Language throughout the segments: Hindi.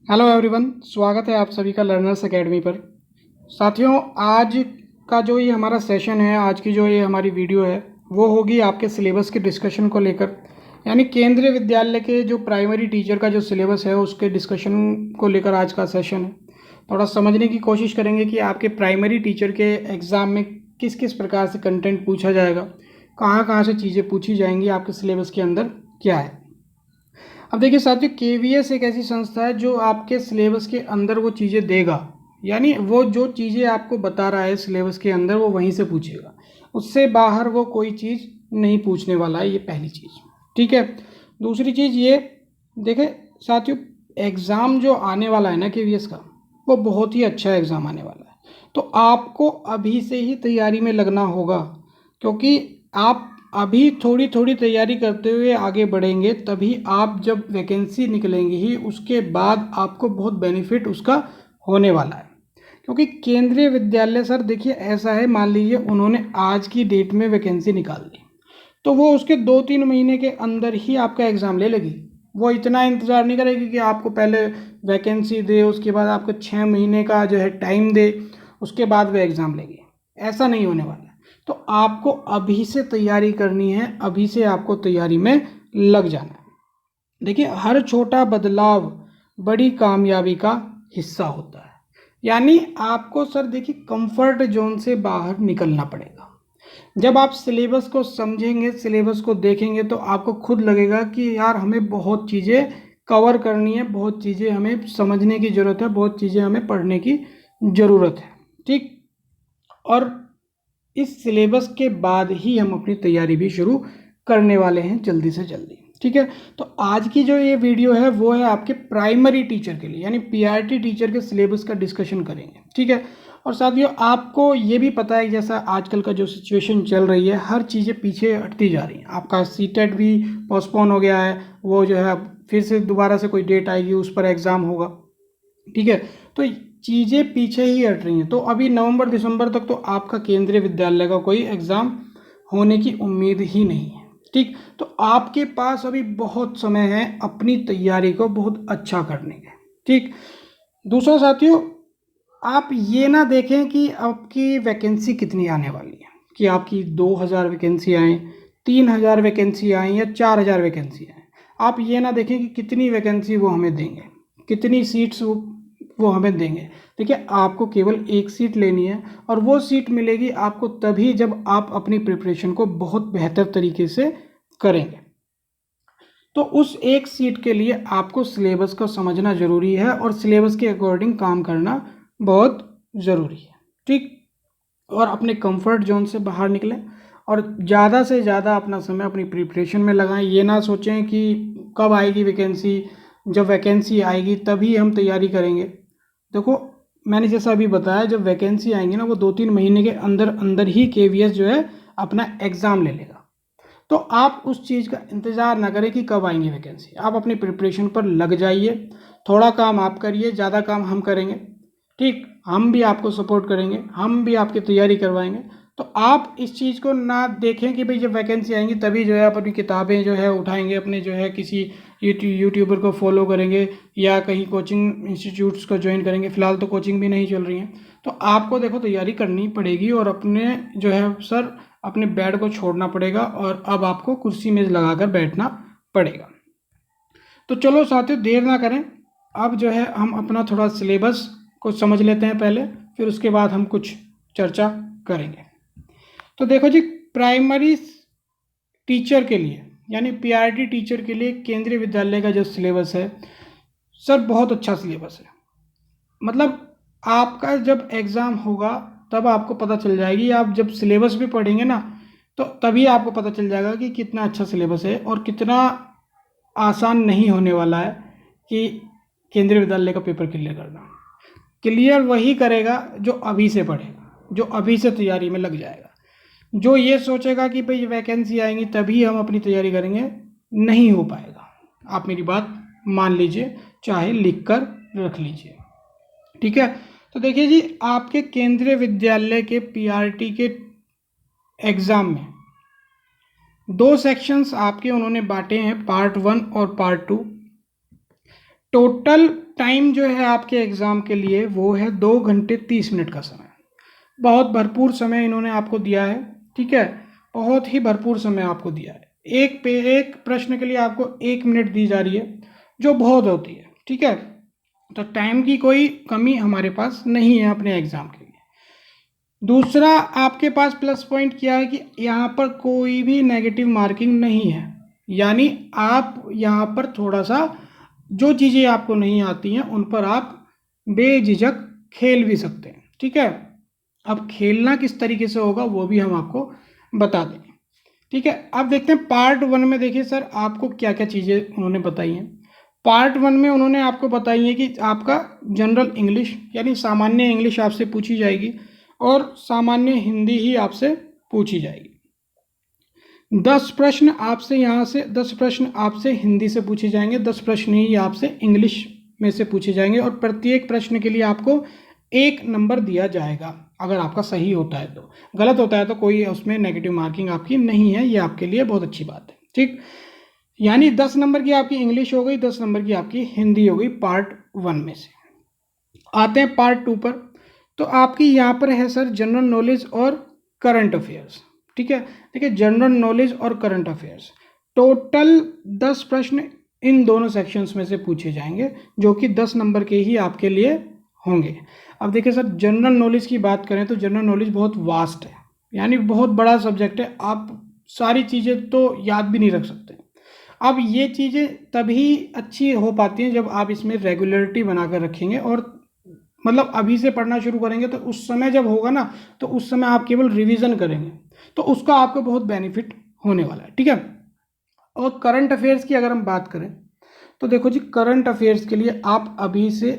हेलो एवरीवन, स्वागत है आप सभी का लर्नर्स एकेडमी पर। साथियों, आज का जो ये हमारा सेशन है, आज की जो ये हमारी वीडियो है, वो होगी आपके सिलेबस के डिस्कशन को लेकर। यानी केंद्रीय विद्यालय के जो प्राइमरी टीचर का जो सिलेबस है उसके डिस्कशन को लेकर आज का सेशन है। थोड़ा समझने की कोशिश करेंगे कि आपके प्राइमरी टीचर के एग्ज़ाम में किस किस प्रकार से कंटेंट पूछा जाएगा, कहाँ कहाँ से चीज़ें पूछी जाएंगी, आपके सिलेबस के अंदर क्या है। अब देखिए साथियों, केवीएस एक ऐसी संस्था है जो आपके सिलेबस के अंदर वो चीज़ें देगा। यानी वो जो चीज़ें आपको बता रहा है सिलेबस के अंदर, वो वहीं से पूछेगा। उससे बाहर वो कोई चीज़ नहीं पूछने वाला है, ये पहली चीज़। ठीक है। दूसरी चीज़ ये देखें साथियों, एग्ज़ाम जो आने वाला है ना केवीएस का, वो बहुत ही अच्छा एग्ज़ाम आने वाला है। तो आपको अभी से ही तैयारी में लगना होगा, क्योंकि आप अभी थोड़ी थोड़ी तैयारी करते हुए आगे बढ़ेंगे, तभी आप जब वैकेंसी निकलेंगी ही उसके बाद आपको बहुत बेनिफिट उसका होने वाला है। क्योंकि केंद्रीय विद्यालय सर देखिए ऐसा है, मान लीजिए उन्होंने आज की डेट में वैकेंसी निकाल दी, तो वो उसके 2-3 महीने के अंदर ही आपका एग्ज़ाम ले लेगी। वो इतना इंतज़ार नहीं करेगी कि आपको पहले वैकेंसी दे, उसके बाद आपको 6 महीने का जो है टाइम दे, उसके बाद वो एग्ज़ाम लेगी। ऐसा नहीं होने वाला है। तो आपको अभी से तैयारी करनी है, अभी से आपको तैयारी में लग जाना है। देखिए, हर छोटा बदलाव बड़ी कामयाबी का हिस्सा होता है। यानी आपको सर देखिए कंफर्ट जोन से बाहर निकलना पड़ेगा। जब आप सिलेबस को समझेंगे, सिलेबस को देखेंगे, तो आपको खुद लगेगा कि यार हमें बहुत चीज़ें कवर करनी है, बहुत चीज़ें हमें समझने की ज़रूरत है, बहुत चीज़ें हमें पढ़ने की ज़रूरत है। ठीक। और इस सिलेबस के बाद ही हम अपनी तैयारी भी शुरू करने वाले हैं, जल्दी से जल्दी। ठीक है। तो आज की जो ये वीडियो है वो है आपके प्राइमरी टीचर के लिए, यानी पीआरटी टीचर के सिलेबस का डिस्कशन करेंगे। ठीक है। और साथियों, आपको ये भी पता है जैसा आजकल का जो सिचुएशन चल रही है, हर चीज़ें पीछे हटती जा रही हैं। आपका सीटेट भी पोस्टपोन हो गया है, वो जो है फिर से दोबारा से कोई डेट आएगी, उस पर एग्ज़ाम होगा। ठीक है। तो चीज़ें पीछे ही हट रही हैं। तो अभी नवंबर दिसंबर तक तो आपका केंद्रीय विद्यालय का कोई एग्ज़ाम होने की उम्मीद ही नहीं है। ठीक। तो आपके पास अभी बहुत समय है अपनी तैयारी को बहुत अच्छा करने के। ठीक। दूसरा साथियों, आप ये ना देखें कि आपकी वैकेंसी कितनी आने वाली है, कि आपकी 2000 वैकेंसी आए, 3000 वैकेंसी आए या 4000 वैकेंसी आए। आप ये ना देखें कि कितनी वैकेंसी वो हमें देंगे, कितनी सीट्स वो हमें देंगे। देखिए, आपको केवल एक सीट लेनी है, और वो सीट मिलेगी आपको तभी जब आप अपनी प्रिपरेशन को बहुत बेहतर तरीके से करेंगे। तो उस एक सीट के लिए आपको सिलेबस को समझना ज़रूरी है, और सिलेबस के अकॉर्डिंग काम करना बहुत ज़रूरी है। ठीक। और अपने कंफर्ट जोन से बाहर निकलें, और ज़्यादा से ज़्यादा अपना समय अपनी प्रिपरेशन में लगाएं। ये ना सोचें कि कब आएगी वैकेंसी, जब वैकेंसी आएगी तभी हम तैयारी करेंगे। देखो, मैंने जैसा अभी बताया, जब वैकेंसी आएंगी ना, वो 2-3 महीने के अंदर अंदर ही केवीएस जो है अपना एग्ज़ाम ले लेगा। तो आप उस चीज़ का इंतज़ार ना करें कि कब आएंगी वैकेंसी, आप अपनी प्रिपरेशन पर लग जाइए। थोड़ा काम आप करिए, ज़्यादा काम हम करेंगे। ठीक। हम भी आपको सपोर्ट करेंगे, हम भी आपकी तैयारी करवाएंगे। तो आप इस चीज़ को ना देखें कि भाई जब वैकेंसी आएंगी तभी जो है आप अपनी किताबें जो है उठाएंगे, अपने जो है किसी यूट्यूबर को फॉलो करेंगे, या कहीं कोचिंग इंस्टीट्यूट्स को ज्वाइन करेंगे। फिलहाल तो कोचिंग भी नहीं चल रही हैं। तो आपको देखो तैयारी करनी पड़ेगी, और अपने जो है सर अपने बेड को छोड़ना पड़ेगा, और अब आपको कुर्सी मेज लगाकर बैठना पड़ेगा। तो चलो साथियों, देर ना करें, अब जो है हम अपना थोड़ा सिलेबस को समझ लेते हैं पहले, फिर उसके बाद हम कुछ चर्चा करेंगे। तो देखो जी, प्राइमरी टीचर के लिए यानी पीआरटी टीचर के लिए केंद्रीय विद्यालय का जो सिलेबस है सर, बहुत अच्छा सिलेबस है। मतलब आपका जब एग्ज़ाम होगा तब आपको पता चल जाएगी, आप जब सिलेबस भी पढ़ेंगे ना, तो तभी आपको पता चल जाएगा कि कितना अच्छा सिलेबस है, और कितना आसान नहीं होने वाला है कि केंद्रीय विद्यालय का पेपर क्लियर करना। क्लियर वही करेगा जो अभी से पढ़ेगा, जो अभी से तैयारी में लग जाएगा। जो ये सोचेगा कि भाई वैकेंसी आएंगी तभी हम अपनी तैयारी करेंगे, नहीं हो पाएगा। आप मेरी बात मान लीजिए, चाहे लिख कर रख लीजिए। ठीक है। तो देखिए जी, आपके केंद्रीय विद्यालय के पीआरटी के एग्ज़ाम में दो सेक्शंस आपके उन्होंने बांटे हैं, पार्ट 1 और पार्ट 2। टोटल टाइम जो है आपके एग्ज़ाम के लिए वो है 2 घंटे 30 मिनट का समय। बहुत भरपूर समय इन्होंने आपको दिया है, ठीक है, बहुत ही भरपूर समय आपको दिया है। एक प्रश्न के लिए आपको 1 मिनट दी जा रही है, जो बहुत होती है, ठीक है। तो टाइम की कोई कमी हमारे पास नहीं है अपने एग्ज़ाम के लिए। दूसरा आपके पास प्लस पॉइंट क्या है कि यहाँ पर कोई भी नेगेटिव मार्किंग नहीं है, यानी आप यहाँ पर थोड़ा सा जो चीज़ें आपको नहीं आती हैं उन पर आप बेझिझक खेल भी सकते हैं, ठीक है। अब खेलना किस तरीके से होगा वो भी हम आपको बता देंगे, ठीक है। अब देखते हैं पार्ट 1 में। देखिए सर आपको क्या क्या चीज़ें उन्होंने बताई हैं। पार्ट 1 में उन्होंने आपको बताई है कि आपका जनरल इंग्लिश यानी सामान्य इंग्लिश आपसे पूछी जाएगी और सामान्य हिंदी ही आपसे पूछी जाएगी। 10 प्रश्न आपसे यहाँ से 10 प्रश्न आपसे हिंदी से पूछे जाएंगे, 10 प्रश्न ही आपसे इंग्लिश में से पूछे जाएंगे और प्रत्येक प्रश्न के लिए आपको 1 नंबर दिया जाएगा। अगर आपका सही होता है तो, गलत होता है तो कोई उसमें नेगेटिव मार्किंग आपकी नहीं है, ये आपके लिए बहुत अच्छी बात है, ठीक। यानी 10 नंबर की आपकी इंग्लिश हो गई, 10 नंबर की आपकी हिंदी हो गई पार्ट 1 में से। आते हैं पार्ट 2 पर। तो आपकी यहाँ पर है सर जनरल नॉलेज और करंट अफेयर्स, ठीक है। देखिए जनरल नॉलेज और करंट अफेयर्स टोटल 10 प्रश्न इन दोनों सेक्शंस में से पूछे जाएंगे, जो कि 10 नंबर के ही आपके लिए होंगे। अब देखिए सर जनरल नॉलेज की बात करें तो जनरल नॉलेज बहुत वास्ट है, यानी बहुत बड़ा सब्जेक्ट है, आप सारी चीज़ें तो याद भी नहीं रख सकते। अब ये चीज़ें तभी अच्छी हो पाती हैं जब आप इसमें रेगुलरिटी बनाकर रखेंगे और मतलब अभी से पढ़ना शुरू करेंगे, तो उस समय जब होगा ना तो उस समय आप केवल रिवीजन करेंगे तो उसका आपको बहुत बेनिफिट होने वाला है, ठीक है। और करंट अफेयर्स की अगर हम बात करें तो देखो जी, करंट अफेयर्स के लिए आप अभी से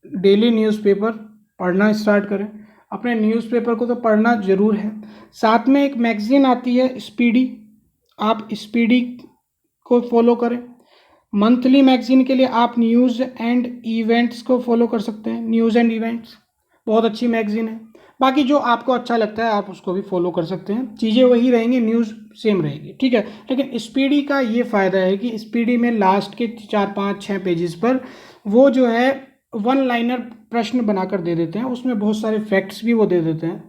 डेली न्यूज़पेपर पढ़ना स्टार्ट करें। अपने न्यूज़पेपर को तो पढ़ना ज़रूर है, साथ में एक मैगज़ीन आती है स्पीडी, आप स्पीडी को फॉलो करें। मंथली मैगजीन के लिए आप न्यूज़ एंड इवेंट्स को फॉलो कर सकते हैं। न्यूज़ एंड इवेंट्स बहुत अच्छी मैगजीन है। बाकी जो आपको अच्छा लगता है आप उसको भी फॉलो कर सकते हैं, चीज़ें वही रहेंगी, न्यूज़ सेम रहेगी, ठीक है। लेकिन स्पीडी का ये फ़ायदा है कि स्पीडी में लास्ट के 4 5 6 पेजेस पर वो जो है 1 लाइनर प्रश्न बनाकर दे देते हैं, उसमें बहुत सारे फैक्ट्स भी वो दे देते हैं,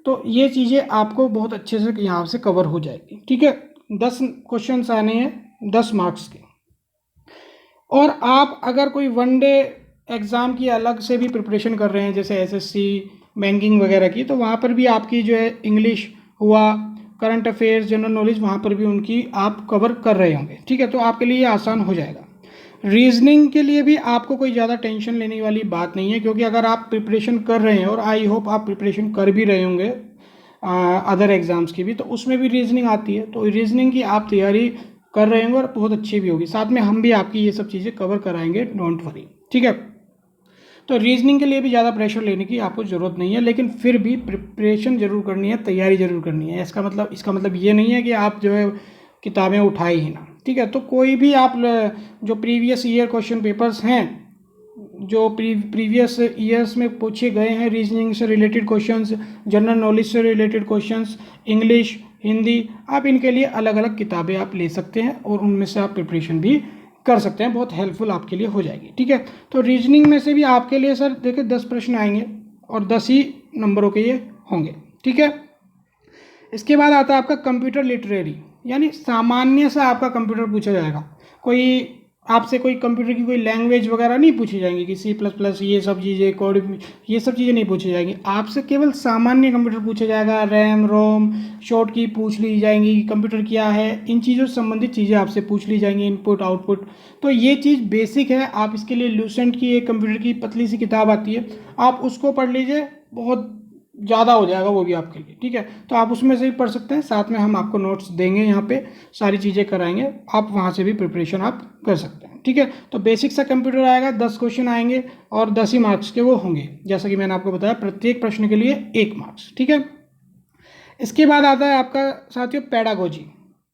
तो ये चीज़ें आपको बहुत अच्छे से यहाँ से कवर हो जाएगी, ठीक है। 10 क्वेश्चन आने हैं 10 मार्क्स के। और आप अगर कोई वनडे एग्ज़ाम की अलग से भी प्रिपरेशन कर रहे हैं जैसे एसएससी बैंकिंग वगैरह की, तो वहाँ पर भी आपकी जो है इंग्लिश हुआ, करंट अफेयर्स, जनरल नॉलेज, वहाँ पर भी उनकी आप कवर कर रहे होंगे, ठीक है। तो आपके लिए ये आसान हो जाएगा। रीजनिंग के लिए भी आपको कोई ज़्यादा टेंशन लेने वाली बात नहीं है, क्योंकि अगर आप प्रिपरेशन कर रहे हैं और आई होप आप प्रिपरेशन कर भी रहे होंगे अदर एग्ज़ाम्स की भी, तो उसमें भी रीजनिंग आती है, तो रीजनिंग की आप तैयारी कर रहे होंगे और बहुत अच्छी भी होगी। साथ में हम भी आपकी ये सब चीज़ें कवर कराएंगे, डोंट वरी, ठीक है। तो रीजनिंग के लिए भी ज़्यादा प्रेशर लेने की आपको ज़रूरत नहीं है, लेकिन फिर भी प्रिपरेशन जरूर करनी है, तैयारी जरूर करनी है। इसका मतलब ये नहीं है कि आप जो है किताबें उठाए ही ना, ठीक है। तो कोई भी आप जो प्रीवियस ईयर क्वेश्चन पेपर्स हैं, जो प्रीवियस ईयर्स में पूछे गए हैं रीजनिंग से रिलेटेड क्वेश्चंस, जनरल नॉलेज से रिलेटेड क्वेश्चंस, इंग्लिश, हिंदी, आप इनके लिए अलग अलग किताबें आप ले सकते हैं और उनमें से आप प्रिपरेशन भी कर सकते हैं, बहुत हेल्पफुल आपके लिए हो जाएगी, ठीक है। तो रीजनिंग में से भी आपके लिए सर देखिए 10 प्रश्न आएंगे और 10 ही नंबरों के ये होंगे, ठीक है। इसके बाद आता है आपका कंप्यूटर लिटरेरी, यानी सामान्य सा आपका कंप्यूटर पूछा जाएगा। कोई आपसे कोई कंप्यूटर की कोई लैंग्वेज वगैरह नहीं पूछी जाएंगी कि C++ ये सब चीज़ें, कोड, ये सब चीज़ें नहीं पूछी जाएंगी। आपसे केवल सामान्य कंप्यूटर पूछा जाएगा, रैम रोम शॉर्ट की पूछ ली जाएंगी, कंप्यूटर क्या है, इन चीज़ों से संबंधित चीज़ें आपसे पूछ ली जाएंगी, इनपुट आउटपुट। तो ये चीज़ बेसिक है। आप इसके लिए लूसेंट की एक कंप्यूटर की पतली सी किताब आती है, आप उसको पढ़ लीजिए, बहुत ज़्यादा हो जाएगा वो भी आपके लिए, ठीक है। तो आप उसमें से भी पढ़ सकते हैं, साथ में हम आपको नोट्स देंगे, यहाँ पे सारी चीज़ें कराएंगे, आप वहाँ से भी प्रिपरेशन आप कर सकते हैं, ठीक है। तो बेसिक सा कंप्यूटर आएगा, 10 क्वेश्चन आएंगे और 10 ही मार्क्स के वो होंगे, जैसा कि मैंने आपको बताया, प्रत्येक प्रश्न के लिए 1 मार्क्स, ठीक है। इसके बाद आता है आपका साथियों पैडागोजी।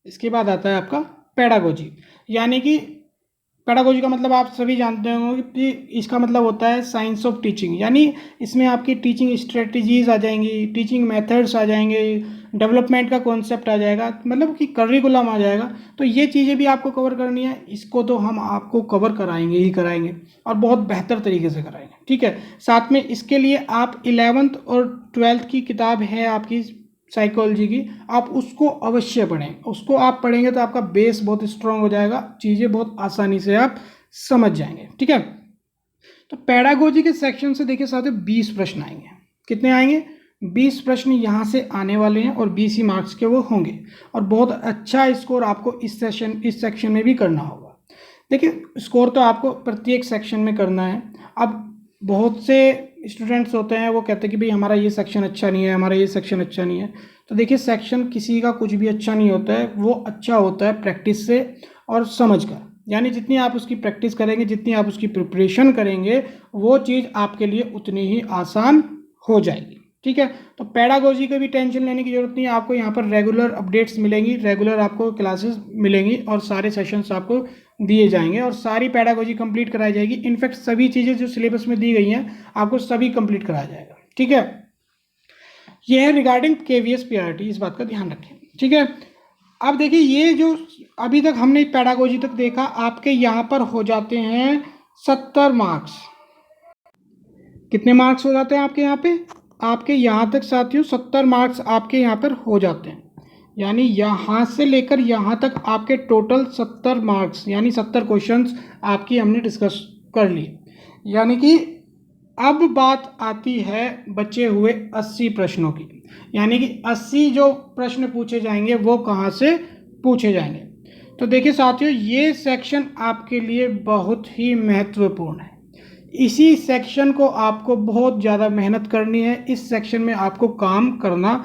इसके बाद आता है आपका पैडागोजी, यानी कि पेडागोजी का मतलब आप सभी जानते होंगे कि इसका मतलब होता है साइंस ऑफ टीचिंग, यानी इसमें आपकी टीचिंग स्ट्रेटजीज आ जाएंगी, टीचिंग मेथड्स आ जाएंगे, डेवलपमेंट का कॉन्सेप्ट आ जाएगा, मतलब कि करिकुलम आ जाएगा। तो ये चीज़ें भी आपको कवर करनी है, इसको तो हम आपको कवर कराएंगे ही कराएंगे और बहुत बेहतर तरीके से कराएंगे, ठीक है। साथ में इसके लिए आप 11th और 12th की किताब है आपकी साइकोलॉजी की, आप उसको अवश्य पढ़ें। उसको आप पढ़ेंगे तो आपका बेस बहुत स्ट्रांग हो जाएगा, चीज़ें बहुत आसानी से आप समझ जाएंगे, ठीक है। तो पेडागोजी के सेक्शन से देखिए साथियों 20 प्रश्न आएंगे। कितने आएंगे? 20 प्रश्न यहाँ से आने वाले हैं और 20 ही मार्क्स के वो होंगे और बहुत अच्छा स्कोर आपको इस सेक्शन में भी करना होगा। देखिए स्कोर तो आपको प्रत्येक सेक्शन में करना है। अब बहुत से स्टूडेंट्स होते हैं वो कहते हैं कि भाई हमारा ये सेक्शन अच्छा नहीं है, हमारा ये सेक्शन अच्छा नहीं है। तो देखिए सेक्शन किसी का कुछ भी अच्छा नहीं होता है, वो अच्छा होता है प्रैक्टिस से और समझ कर। यानी जितनी आप उसकी प्रैक्टिस करेंगे, जितनी आप उसकी प्रिपरेशन करेंगे, वो चीज़ आपके लिए उतनी ही आसान हो जाएगी, ठीक है। तो पेडागोजी की भी टेंशन लेने की जरूरत नहीं है, आपको यहाँ पर रेगुलर अपडेट्स मिलेंगी, रेगुलर आपको क्लासेस मिलेंगी और सारे सेशंस आपको दिए जाएंगे और सारी पेडागोजी कंप्लीट कराई जाएगी। इनफैक्ट सभी चीज़ें जो सिलेबस में दी गई हैं आपको सभी कंप्लीट कराया जाएगा, ठीक है। यह है रिगार्डिंग केवीएस पीआरटी, इस बात का ध्यान रखें, ठीक है। अब देखिए ये जो अभी तक हमने पेडागोजी तक देखा, आपके यहाँ पर हो जाते हैं 70 मार्क्स। कितने मार्क्स हो जाते हैं आपके यहाँ पे? आपके यहाँ तक साथियों 70 मार्क्स आपके यहाँ पर हो जाते हैं। यानी यहाँ से लेकर यहाँ तक आपके टोटल 70 मार्क्स, यानी 70 क्वेश्चंस आपकी हमने डिस्कस कर लिए। यानी कि अब बात आती है बचे हुए 80 प्रश्नों की। यानी कि 80 जो प्रश्न पूछे जाएंगे वो कहाँ से पूछे जाएंगे। तो देखिए साथियों ये सेक्शन आपके लिए बहुत ही महत्वपूर्ण है। इसी सेक्शन को आपको बहुत ज़्यादा मेहनत करनी है, इस सेक्शन में आपको काम करना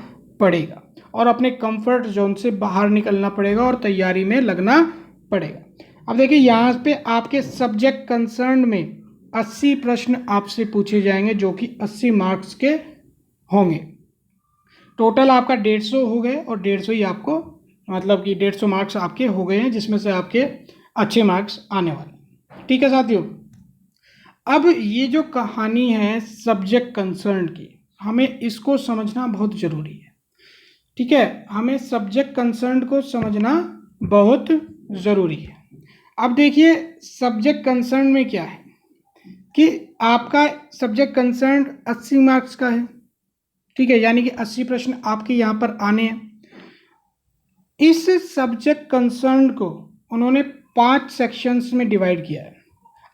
पड़ेगा और अपने कंफर्ट जोन से बाहर निकलना पड़ेगा और तैयारी में लगना पड़ेगा। अब देखिए यहाँ पे आपके सब्जेक्ट कंसर्न में 80 प्रश्न आपसे पूछे जाएंगे जो कि 80 मार्क्स के होंगे। टोटल आपका 150 हो गए और 150 ही आपको मतलब कि 150 मार्क्स आपके हो गए हैं, जिसमें से आपके अच्छे मार्क्स आने वाले, ठीक है साथियों। अब ये जो कहानी है सब्जेक्ट कंसर्न की, हमें इसको समझना बहुत ज़रूरी है, ठीक है। हमें सब्जेक्ट कंसर्न को समझना बहुत ज़रूरी है। अब देखिए सब्जेक्ट कंसर्न में क्या है कि आपका सब्जेक्ट कंसर्न 80 मार्क्स का है, ठीक है। यानी कि 80 प्रश्न आपके यहाँ पर आने हैं। इस सब्जेक्ट कंसर्न को उन्होंने 5 सेक्शंस में डिवाइड किया है।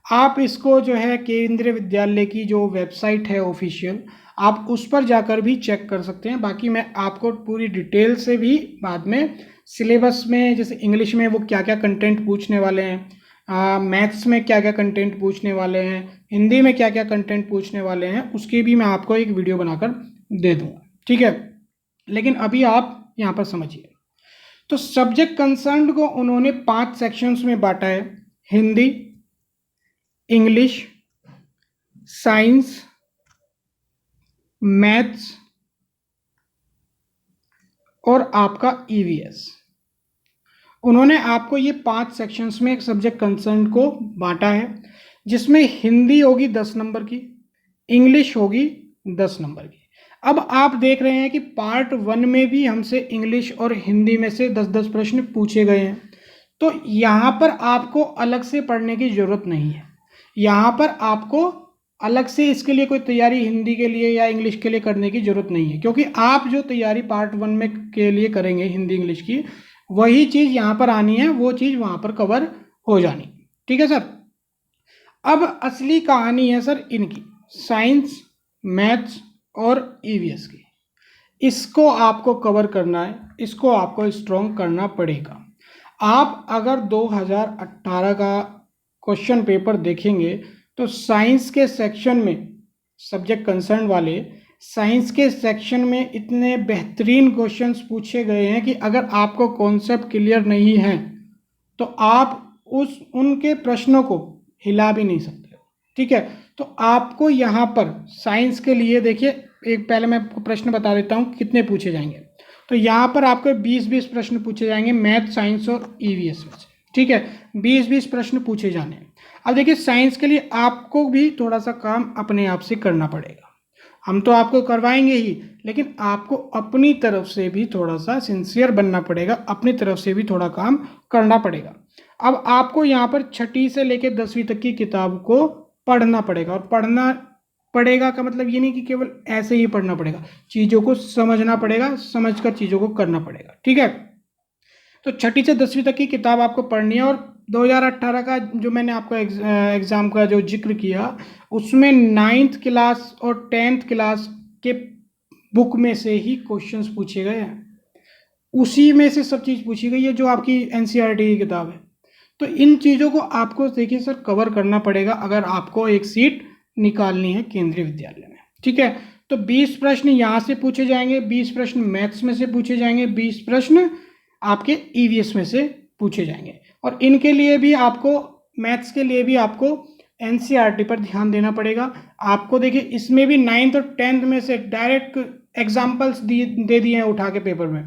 आप इसको जो है केंद्रीय विद्यालय की जो वेबसाइट है ऑफिशियल, आप उस पर जाकर भी चेक कर सकते हैं। बाकी मैं आपको पूरी डिटेल से भी बाद में सिलेबस में, जैसे इंग्लिश में वो क्या क्या कंटेंट पूछने वाले हैं, मैथ्स में क्या क्या कंटेंट पूछने वाले हैं, हिंदी में क्या क्या कंटेंट पूछने वाले हैं, उसकी भी मैं आपको एक वीडियो बनाकर दे दूँगा, ठीक है। लेकिन अभी आप यहाँ पर समझिए। तो सब्जेक्ट कंसर्न को उन्होंने 5 सेक्शंस में बांटा है: हिंदी, इंग्लिश, साइंस, मैथ्स और आपका ईवीएस। उन्होंने आपको ये 5 सेक्शंस में एक सब्जेक्ट कंसर्न को बांटा है, जिसमें हिंदी होगी 10 नंबर की, इंग्लिश होगी 10 नंबर की। अब आप देख रहे हैं कि पार्ट 1 में भी हमसे इंग्लिश और हिंदी में से 10-10 प्रश्न पूछे गए हैं। तो यहाँ पर आपको अलग से पढ़ने की ज़रूरत नहीं है। यहाँ पर आपको अलग से इसके लिए कोई तैयारी हिंदी के लिए या इंग्लिश के लिए करने की ज़रूरत नहीं है, क्योंकि आप जो तैयारी पार्ट 1 में के लिए करेंगे हिंदी इंग्लिश की, वही चीज़ यहाँ पर आनी है, वो चीज़ वहाँ पर कवर हो जानी, ठीक है सर। अब असली कहानी है सर इनकी साइंस, मैथ्स और ईवीएस की। इसको आपको कवर करना है, इसको आपको स्ट्रॉन्ग करना पड़ेगा। आप अगर 2018 का क्वेश्चन पेपर देखेंगे तो साइंस के सेक्शन में, सब्जेक्ट कंसर्न वाले साइंस के सेक्शन में इतने बेहतरीन क्वेश्चंस पूछे गए हैं कि अगर आपको कॉन्सेप्ट क्लियर नहीं है तो आप उनके प्रश्नों को हिला भी नहीं सकते, ठीक है। तो आपको यहाँ पर साइंस के लिए देखिए, एक पहले मैं आपको प्रश्न बता देता हूँ कितने पूछे जाएंगे। तो यहाँ पर आपको 20-20 प्रश्न पूछे जाएंगे मैथ, साइंस और ईवीएस में से, ठीक है, 20-20 प्रश्न पूछे जाने हैं। अब देखिए साइंस के लिए आपको भी थोड़ा सा काम अपने आप से करना पड़ेगा। हम तो आपको करवाएंगे ही, लेकिन आपको अपनी तरफ से भी थोड़ा सा सिंसियर बनना पड़ेगा, अपनी तरफ से भी थोड़ा काम करना पड़ेगा। अब आपको यहाँ पर छठी से लेकर 10वीं तक की किताब को पढ़ना पड़ेगा, और पढ़ना पड़ेगा का मतलब ये नहीं कि केवल ऐसे ही पढ़ना पड़ेगा, चीज़ों को समझना पड़ेगा, समझकर चीज़ों को करना पड़ेगा। ठीक है, तो छठी से 10वीं तक की किताब आपको पढ़नी है। और 2018 का जो मैंने आपको एग्ज़ाम का जो जिक्र किया, उसमें 9th क्लास और 10th क्लास के बुक में से ही क्वेश्चंस पूछे गए हैं, उसी में से सब चीज़ पूछी गई है जो आपकी एनसीईआरटी की किताब है। तो इन चीज़ों को आपको देखिए सर कवर करना पड़ेगा अगर आपको एक सीट निकालनी है केंद्रीय विद्यालय में। ठीक है, तो 20 प्रश्न यहाँ से पूछे जाएंगे, 20 प्रश्न मैथ्स में से पूछे जाएंगे, 20 प्रश्न आपके ईवीएस में से पूछे जाएंगे। और इनके लिए भी आपको, मैथ्स के लिए भी आपको एनसीईआरटी पर ध्यान देना पड़ेगा। आपको देखिए इसमें भी 9th और 10th में से डायरेक्ट एग्जाम्पल्स दे दिए हैं उठा के पेपर में,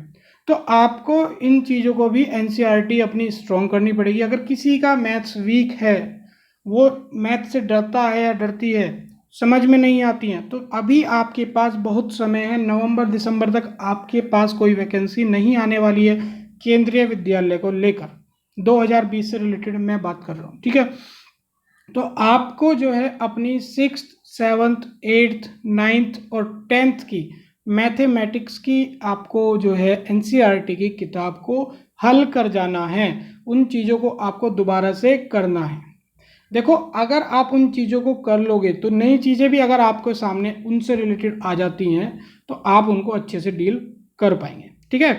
तो आपको इन चीज़ों को भी एनसीईआरटी अपनी स्ट्रॉन्ग करनी पड़ेगी। अगर किसी का मैथ्स वीक है, वो मैथ से डरता है या डरती है, समझ में नहीं आती हैं, तो अभी आपके पास बहुत समय है, नवंबर दिसंबर तक आपके पास कोई वैकेंसी नहीं आने वाली है केंद्रीय विद्यालय को लेकर। 2020 से रिलेटेड मैं बात कर रहा हूँ। ठीक है, तो आपको जो है अपनी 6th 7th 8th 9th और 10th की मैथमेटिक्स की आपको जो है एनसीईआरटी की किताब को हल कर जाना है, उन चीज़ों को आपको दोबारा से करना है। देखो अगर आप उन चीज़ों को कर लोगे तो नई चीज़ें भी अगर आपके सामने उनसे रिलेटेड आ जाती हैं तो आप उनको अच्छे से डील कर पाएंगे। ठीक है,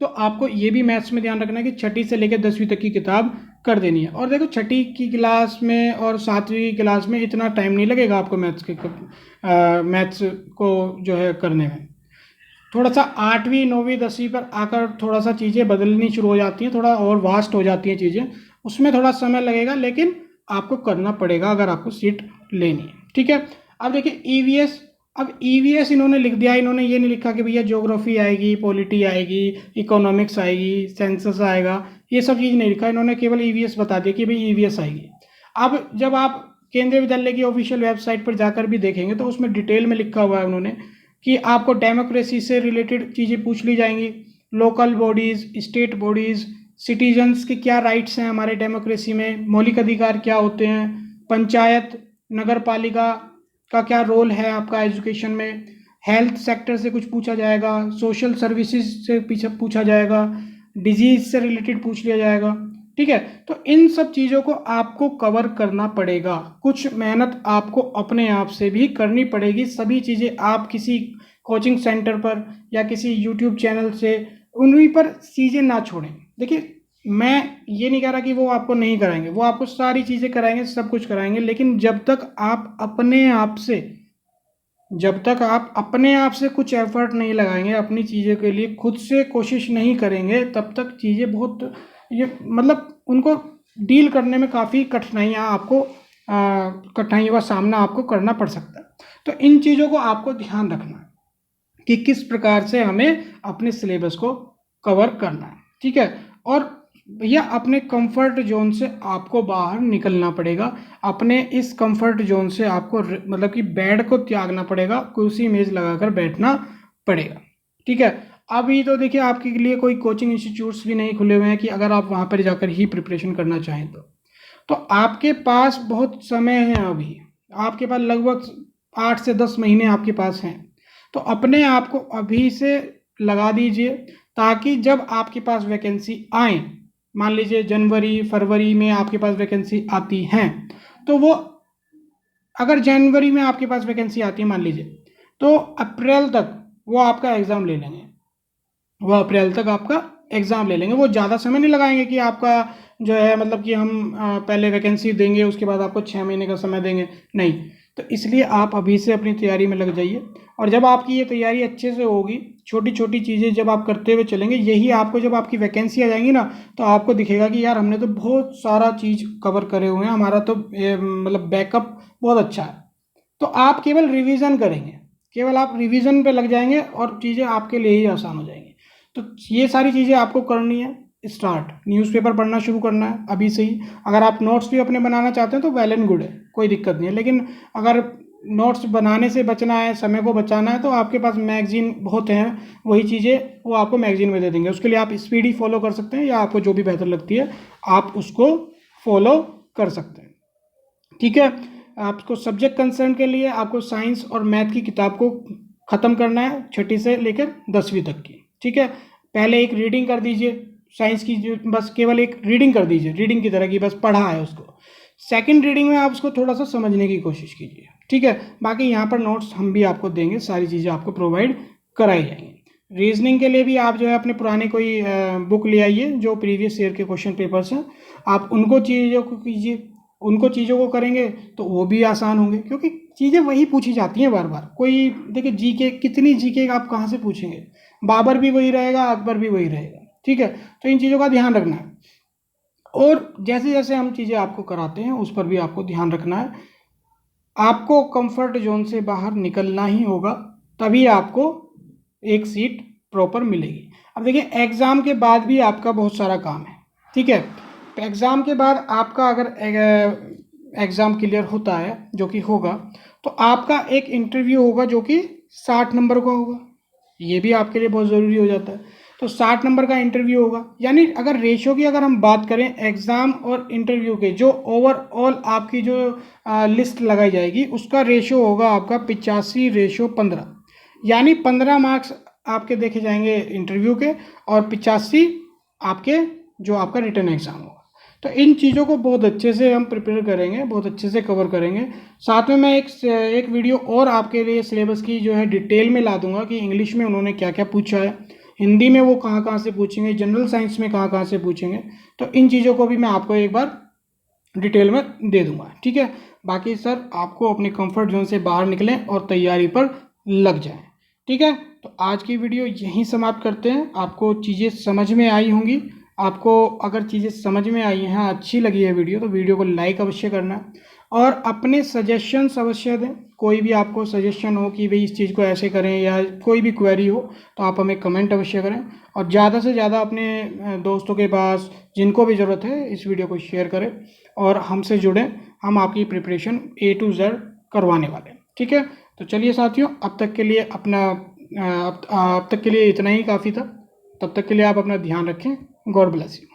तो आपको ये भी मैथ्स में ध्यान रखना है कि छठी से लेकर 10वीं तक की किताब कर देनी है। और देखो छठी की क्लास में और 7वीं क्लास में इतना टाइम नहीं लगेगा आपको मैथ्स को जो है करने में। थोड़ा सा 8वीं 9वीं 10वीं पर आकर थोड़ा सा चीज़ें बदलनी शुरू हो जाती हैं, थोड़ा और वास्ट हो जाती हैं चीज़ें, उसमें थोड़ा समय लगेगा, लेकिन आपको करना पड़ेगा अगर आपको सीट लेनी है। ठीक है, अब देखिए ईवीएस, अब ईवीएस इन्होंने लिख दिया, इन्होंने ये नहीं लिखा कि भैया ज्योग्राफी आएगी, पॉलिटी आएगी, इकोनॉमिक्स आएगी, सेंसस आएगा, ये सब चीज़ नहीं लिखा, इन्होंने केवल ईवीएस बता दिया कि भाई ईवीएस आएगी। अब जब आप केंद्रीय विद्यालय की ऑफिशियल वेबसाइट पर जाकर भी देखेंगे तो उसमें डिटेल में लिखा हुआ है उन्होंने कि आपको डेमोक्रेसी से रिलेटेड चीज़ें पूछ ली जाएंगी, local bodies, state bodies, citizens के क्या राइट्स हैं हमारे डेमोक्रेसी में, मौलिक अधिकार क्या होते हैं, पंचायत नगर पालिका का क्या रोल है आपका एजुकेशन में, हेल्थ सेक्टर से कुछ पूछा जाएगा, सोशल सर्विसेज से पीछे पूछा जाएगा, डिजीज से रिलेटेड पूछ लिया जाएगा। ठीक है, तो इन सब चीज़ों को आपको कवर करना पड़ेगा, कुछ मेहनत आपको अपने आप से भी करनी पड़ेगी। सभी चीज़ें आप किसी कोचिंग सेंटर पर या किसी यूट्यूब चैनल से उन्हीं पर चीज़ें ना छोड़ें। देखिए मैं ये नहीं कह रहा कि वो आपको नहीं कराएंगे, वो आपको सारी चीज़ें कराएंगे, सब कुछ कराएंगे, लेकिन जब तक आप अपने आप से कुछ एफर्ट नहीं लगाएंगे, अपनी चीज़ों के लिए खुद से कोशिश नहीं करेंगे, तब तक चीज़ें बहुत ये मतलब उनको डील करने में काफ़ी कठिनाइयों का सामना आपको करना पड़ सकता है। तो इन चीज़ों को आपको ध्यान रखना है कि किस प्रकार से हमें अपने सिलेबस को कवर करना है। ठीक है, और भैया अपने कंफर्ट जोन से आपको बाहर निकलना पड़ेगा, अपने इस कंफर्ट जोन से आपको मतलब कि बेड को त्यागना पड़ेगा, कुर्सी मेज लगाकर बैठना पड़ेगा। ठीक है, अभी तो देखिए आपके लिए कोई कोचिंग इंस्टीट्यूट्स भी नहीं खुले हुए हैं कि अगर आप वहाँ पर जाकर ही प्रिपरेशन करना चाहें तो आपके पास बहुत समय है, अभी आपके पास लगभग 8 से 10 महीने आपके पास हैं। तो अपने आप को अभी से लगा दीजिए ताकि जब आपके पास वैकेंसी आए, मान लीजिए जनवरी फरवरी में आपके पास वैकेंसी आती हैं, तो वो अगर जनवरी में आपके पास वैकेंसी आती है मान लीजिए, तो अप्रैल तक वो आपका एग्ज़ाम ले लेंगे, वो अप्रैल तक आपका एग्ज़ाम ले लेंगे। वो ज़्यादा समय नहीं लगाएंगे कि आपका जो है मतलब कि हम पहले वैकेंसी देंगे उसके बाद आपको 6 महीने का समय देंगे, नहीं। तो इसलिए आप अभी से अपनी तैयारी में लग जाइए, और जब आपकी ये तैयारी अच्छे से होगी, छोटी छोटी चीज़ें जब आप करते हुए चलेंगे, यही आपको जब आपकी वैकेंसी आ जाएंगी ना, तो आपको दिखेगा कि यार हमने तो बहुत सारा चीज़ कवर करे हुए हैं, हमारा तो मतलब बैकअप बहुत अच्छा है। तो आप केवल रिवीजन करेंगे, केवल आप रिवीजन पे लग जाएंगे और चीज़ें आपके लिए ही आसान हो जाएंगी। तो ये सारी चीज़ें आपको करनी है। स्टार्ट, न्यूज़पेपर पढ़ना शुरू करना है अभी से ही। अगर आप नोट्स भी अपने बनाना चाहते हैं तो वेल एंड गुड है, कोई दिक्कत नहीं है। लेकिन अगर नोट्स बनाने से बचना है, समय को बचाना है, तो आपके पास मैगजीन बहुत हैं, वही चीज़ें वो आपको मैगजीन में दे देंगे। उसके लिए आप स्पीड ही फॉलो कर सकते हैं, या आपको जो भी बेहतर लगती है आप उसको फॉलो कर सकते हैं। ठीक है, आपको सब्जेक्ट कंसर्न के लिए आपको साइंस और मैथ की किताब को ख़त्म करना है, 6ठी से लेकर 10वीं तक की। ठीक है, पहले एक रीडिंग कर दीजिए साइंस की, जो बस केवल एक रीडिंग कर दीजिए, रीडिंग की तरह की, बस पढ़ा है उसको। सेकंड रीडिंग में आप उसको थोड़ा सा समझने की कोशिश कीजिए। ठीक है, बाकी यहाँ पर नोट्स हम भी आपको देंगे, सारी चीज़ें आपको प्रोवाइड कराई जाएंगी। रीजनिंग के लिए भी आप जो है अपने पुराने कोई बुक ले आइए, जो प्रीवियस ईयर के क्वेश्चन पेपर्स हैं, आप उनको चीज़ों को कीजिए, उनको चीज़ों को करेंगे तो वो भी आसान होंगे, क्योंकि चीज़ें वही पूछी जाती हैं बार बार। कोई देखिए जीके, कितनी जीके आप कहाँ से पूछेंगे, बाबर भी वही रहेगा, अकबर भी वही रहेगा। ठीक है, तो इन चीज़ों का ध्यान रखना है। और जैसे जैसे हम चीज़ें आपको कराते हैं उस पर भी आपको ध्यान रखना है। आपको कंफर्ट जोन से बाहर निकलना ही होगा, तभी आपको एक सीट प्रॉपर मिलेगी। अब देखिए, एग्ज़ाम के बाद भी आपका बहुत सारा काम है। ठीक है, एग्ज़ाम के बाद आपका अगर एग्ज़ाम क्लियर होता है, जो कि होगा, तो आपका एक इंटरव्यू होगा जो कि 60 नंबर का होगा। ये भी आपके लिए बहुत ज़रूरी हो जाता है। तो 60 नंबर का इंटरव्यू होगा, यानी अगर रेशो की अगर हम बात करें एग्ज़ाम और इंटरव्यू के, जो ओवरऑल आपकी जो लिस्ट लगाई जाएगी उसका रेशो होगा आपका 85:15, यानी 15 मार्क्स आपके देखे जाएंगे इंटरव्यू के, और 85 आपके जो आपका रिटन एग्ज़ाम होगा। तो इन चीज़ों को बहुत अच्छे से हम प्रिपेयर करेंगे, बहुत अच्छे से कवर करेंगे। साथ में मैं एक वीडियो और आपके लिए सिलेबस की जो है डिटेल में ला दूंगा कि इंग्लिश में उन्होंने क्या क्या पूछा है, हिंदी में वो कहाँ कहाँ से पूछेंगे, जनरल साइंस में कहाँ कहाँ से पूछेंगे। तो इन चीज़ों को भी मैं आपको एक बार डिटेल में दे दूंगा। ठीक है, बाकी सर आपको अपने कंफर्ट जोन से बाहर निकलें और तैयारी पर लग जाएं। ठीक है, तो आज की वीडियो यहीं समाप्त करते हैं। आपको चीज़ें समझ में आई होंगी। आपको अगर चीज़ें समझ में आई हैं, अच्छी लगी है वीडियो, तो वीडियो को लाइक अवश्य करना, और अपने सजेशंस अवश्य दें। कोई भी आपको सजेशन हो कि भाई इस चीज़ को ऐसे करें, या कोई भी क्वेरी हो, तो आप हमें कमेंट अवश्य करें। और ज़्यादा से ज़्यादा अपने दोस्तों के पास, जिनको भी ज़रूरत है, इस वीडियो को शेयर करें और हमसे जुड़ें। हम आपकी प्रिपरेशन A to Z करवाने वाले हैं। ठीक है, तो चलिए साथियों, अब तक के लिए अब तक के लिए इतना ही काफ़ी था। तब तक के लिए आप अपना ध्यान रखें। God bless you.